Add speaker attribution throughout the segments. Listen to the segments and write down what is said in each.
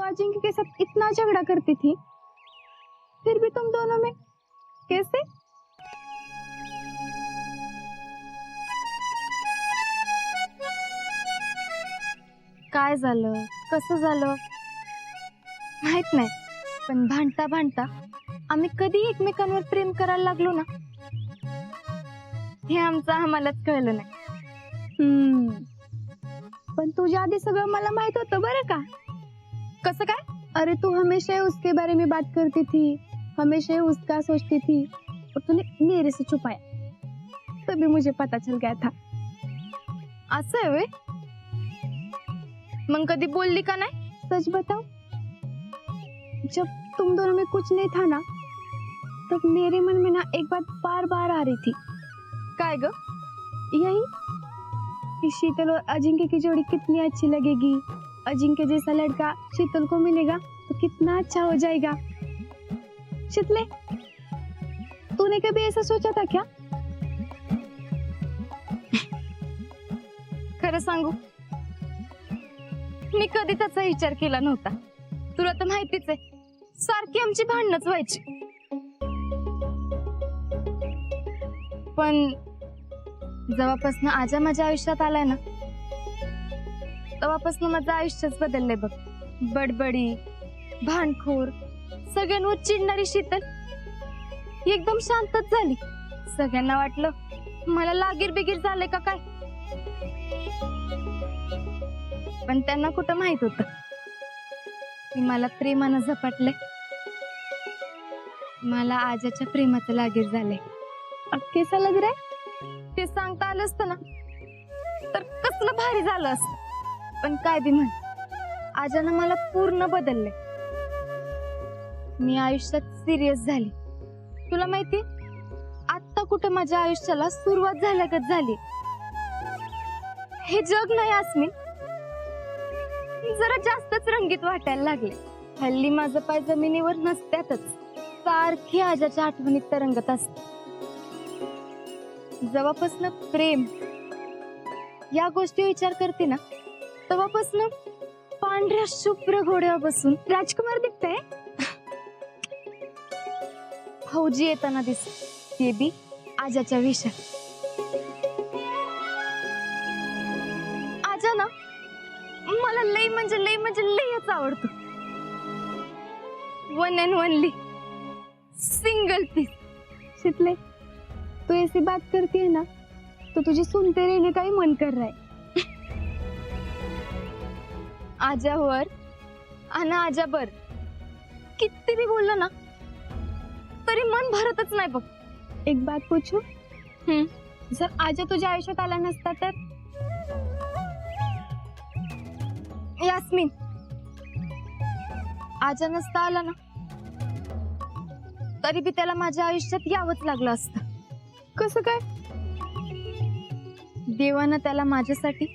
Speaker 1: अजिंक्य के साथ इतना झगड़ा करती थी, फिर भी तुम दोनों में कैसे? काय झालं, कसं झालं माहित नाही, पण भांडता भांडता आम्ही कधी एकमेकांवर प्रेम करायला लागलो ना, हे आमचं आम्हालाच कळलं नाही. पण तुझ्या आधी सगळं मला माहित होतं बरं का. कसं काय? अरे तू हमेशा उसके बारे में बात करती थी, हमेशा उसका सोचती थी, और तूने मेरे से छुपाया, तभी मुझे पता चल गया था. असं आहे वे? मग कधी बोलली का नाही? सच बताओ, जब तुम दोनों में कुछ नहीं था ना, तब मेरे मन में ना एक बात बार बार आ रही थी. काय ग? यही कि शीतल और अजिंक्य की जोड़ी कितनी अच्छी लगेगी, अजिंक्य जैसा लड़का शीतल को मिलेगा तो कितना अच्छा हो जाएगा. शीतले, तूने कभी ऐसा सोचा था क्या? खरं सांगू, मी कधी त्याचा विचार केला नव्हता. तुला तर माहितीच आहे, सारखी आमची भांडणच व्हायची. पण जेव्हापासून आजा माझ्या आयुष्यात आलाय ना, तेव्हापासून माझं आयुष्यच बदललंय बघ. बडबडी, भांडखोर, सगळ्यांवर चिडणारी शीतल ही एकदम शांतच झाली. सगळ्यांना वाटलं मला लागीर बिगीर झालंय का काय, पण त्यांना कुठं माहित होतं की मला प्रेमानं झपाटलंय. मला आजाच्या प्रेमाचं लागीर झालंय. अब कैसा लग रहा है? ते सांगता आलं असतं ना तर कसलं भारी झालं असतं. पण काय बी म्हण, आजानं मला पूर्ण बदललंय. मी आयुष्यात सिरियस झाली. तुला माहिती, आता कुठं माझ्या आयुष्याला सुरुवात झाल्यागत झाली. हे जग नाही आस्मिन, जरा जास्तच रंगीत वाटायला लागले. हल्ली माझं पाय जमिनीवर नसत्यातच, सारखी आजाच्या आठवणीत तरंगत असते. जेव्हापासून प्रेम या गोष्टी विचार करते ना, तेव्हापासून पांढऱ्या शुभ्र घोड्यावर बसून राजकुमार दिसतंय. फौजी येताना दिसत, ते बी आजाच्या वेशात. आजा ना मला लई म्हणजे लईच आवडतो. One and only single piece. शीतले, तू ऐसी बात करती है ना, तो तुझे सुनते रहने का ही मन कर रहा है. आजावर आणि आजाबर किती भी बोललो ना तरी मन भरतच नाही बघ. एक बात पूछू? जर आजा तुझ्या आयुष्यात आला नसता तर? यास्मिन, आजा नसता आला ना तरी बी त्याला माझ्या आयुष्यात यावंच लागलं असतं. कसं काय? देवानं त्याला माझ्यासाठी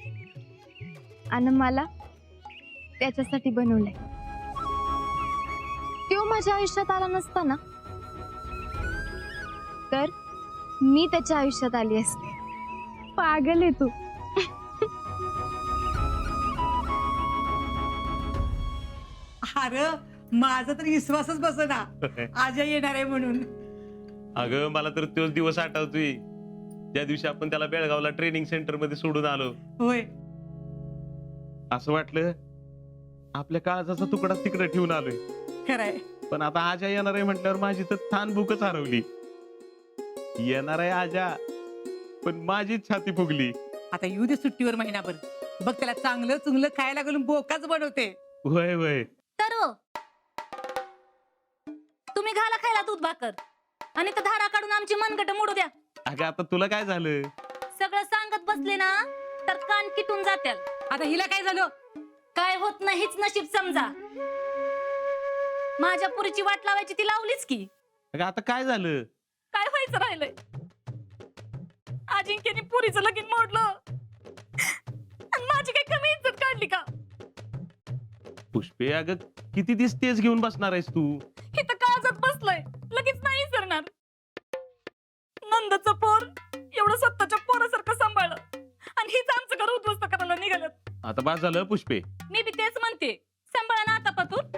Speaker 1: आणि मला त्याच्यासाठी बनवलंय. तो माझ्या आयुष्यात आला नसता ना तर मी त्याच्या आयुष्यात आली असते. पागल आहे तू.
Speaker 2: अरे माझा तर विश्वासच बसना आजा येणार आहे म्हणून.
Speaker 3: अगं मला तर तोच दिवस आठवतोय, त्या दिवशी आपण त्याला बेळगावला ट्रेनिंग सेंटर मध्ये सोडून आलो.
Speaker 2: होय,
Speaker 3: असं वाटलं आपल्या काळजाचा तुकडा तिकडे ठेवून आलोय.
Speaker 2: खरंय.
Speaker 3: पण आता आजा येणार आहे म्हटल्यावर माझी तर थान भूकच हरवली. येणार आहे आजा, पण माझीच छाती फुगली.
Speaker 2: आता येऊ दे सुट्टीवर महिनाभर, बघ त्याला चांगलं चुंगलं खायला घालून बोकाच बनवते.
Speaker 3: वय वय.
Speaker 4: तर तुम्ही घाला खायला दूध भाकर आणि तर धारा काढून आमची मनगट मोडू द्या.
Speaker 3: अगं आता तुला काय झालं?
Speaker 4: सगळं सांगत बसले ना तर कान किटून जात्याल.
Speaker 2: आता हिला काय झालं?
Speaker 4: काय होत नाहीच नशीब समजा. माझ्या पुरीची वाट लावायची ती लावलीच की.
Speaker 3: अगं आता काय झालं?
Speaker 4: काय व्हायचं राहिलंय? अजिंक्यने पुरीचं लगीन मोडलं आणि माझी काही कमी इज्जत काढली का?
Speaker 3: पुष्पे, अगं किती दिवस तेच घेऊन बसणार आहेस तू?
Speaker 4: हे तर काळजात बसलंय, लगेच नाही सरणार. नंदचं पोर एवढं स्वतःच्या पोरासारखं सांभाळलं आणि हीच आमचं घर उद्ध्वस्त करायला निघालं.
Speaker 3: आता बास झालं पुष्पे.
Speaker 4: मी बी तेच म्हणते, सांभाळा ना आता पातूर.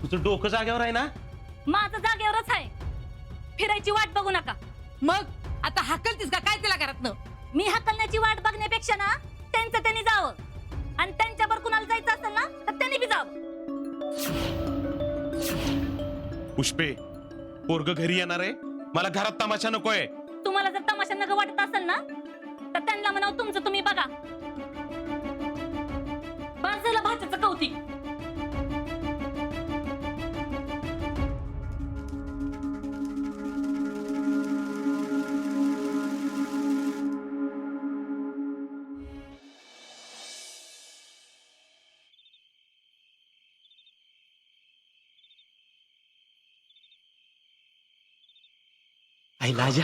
Speaker 3: तुझं डोकं जागेवर आहे ना?
Speaker 4: माझं जागेवरच आहे. फिरायची वाट बघू नका.
Speaker 2: मग आता हाकलतीस का काय तिला घरातनं?
Speaker 4: मी हकलण्याची वाट बघण्यापेक्षा ना त्यांचं त्यांनी जावं, आणि त्यांच्यावर कुणाला जायचं असेल ना तर त्यांनी बी जावं.
Speaker 3: पुष्पे, पोरग घरी येणार आहे, मला घरात तमाशा नकोय.
Speaker 4: तुम्हाला जर तमाशा नग वाटत असेल ना तर त्यांना म्हणावं तुमचं तुम्ही बघा. बस झालं भाच्याचं कौतिक.
Speaker 5: आई लाजा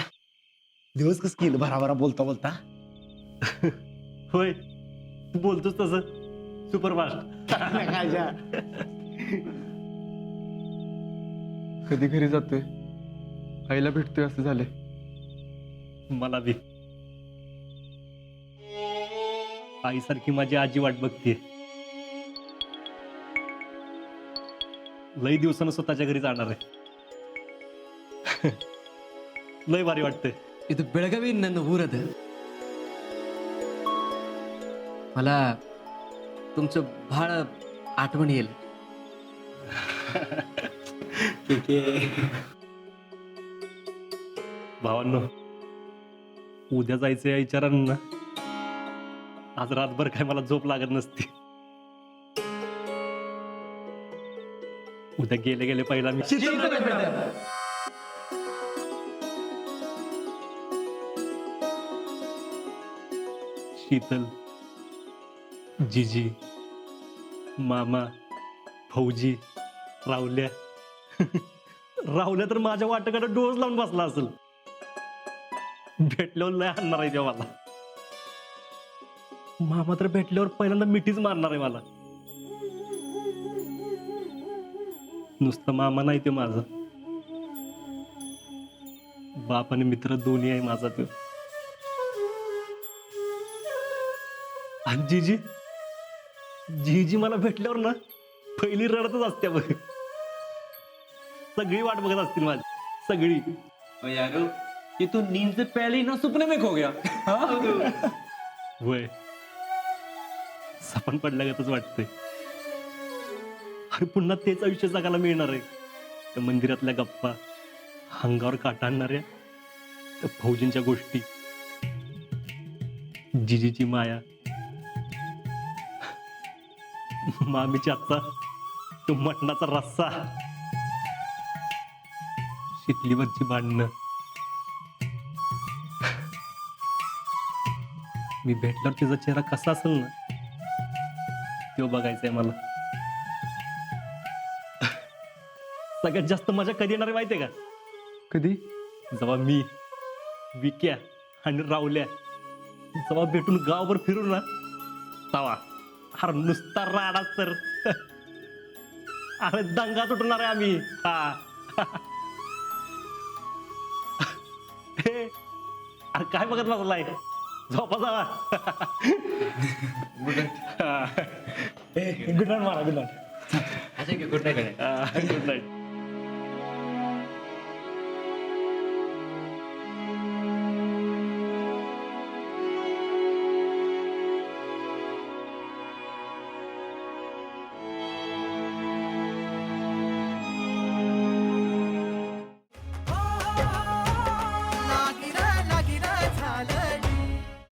Speaker 5: दिवस कस केलं भराभरा बोलता बोलता.
Speaker 6: होय, तू बोलतोस तसं सुपरफास्ट.
Speaker 5: लाजा
Speaker 7: कधी घरी जातोय, आईला भेटतोय असं झाले.
Speaker 6: मला बी आईसारखी माझी आजी वाट बघते. लई दिवसानं स्वतःच्या घरी जाणार आहे. लय भारी वाटतंय.
Speaker 8: ಇದು ಬೆಳಗಾವಿ ನನ್ನ ಊರದ. मला तुमचं भाळ आठवण येईल.
Speaker 6: भावांनो, उद्या जायचं या विचारानं ना आज रातभर काय मला झोप लागत नसती. उद्या गेले गेले पहिला मी शीतल, जीजी, मामा, फौजी, रावल्या. रावल्या तर माझ्या वाटेकडे डोस लावून बसला असेल. भेटल्यावर लय आणणार आहे तेव्हा मला. मामा तर भेटल्यावर पहिल्यांदा मिठीच मारणार आहे मला. नुसतं मामा नाही ते माझा बाप आणि मित्र दोन्ही आहे माझा तो. आणि जीजी, जीजी मला भेटल्यावर ना पहिली रडतच असते बघ. सगळी वाट बघत असतील माझी, सगळी.
Speaker 8: यार ये तो नींद से पहले ही ना सपने में खो गया.
Speaker 6: वय सपन पडल्यागतच वाटतंय. अरे पुन्हा तेच आयुष्य जगायला मिळणार आहे. त्या मंदिरातल्या गप्पा, अंगावर काटा आणणाऱ्या त्या फौजींच्या गोष्टी, जिजीची माया, मामीच्या आजचा तो मटणाचा रस्सा, शिकलीवरची भांडणं. मी भेटल्यावर तिचा चेहरा कसा असेल ना तो बघायचंय मला. सगळ्यात जास्त मजा कधी येणार आहे माहितीये का?
Speaker 7: कधी?
Speaker 6: जेव्हा मी, विक्या आणि रावल्या जेव्हा भेटून गावभर फिरू ना तवा. अरे नुसता राडा तर. अरे दंगा तुटणार आहे आम्ही. हा हे, अरे काय बघत बसलाय? झोपा जावा. Good night. गुड नाईट मारा. Good night.
Speaker 8: अच्छा गुड नाईट.
Speaker 6: Good night.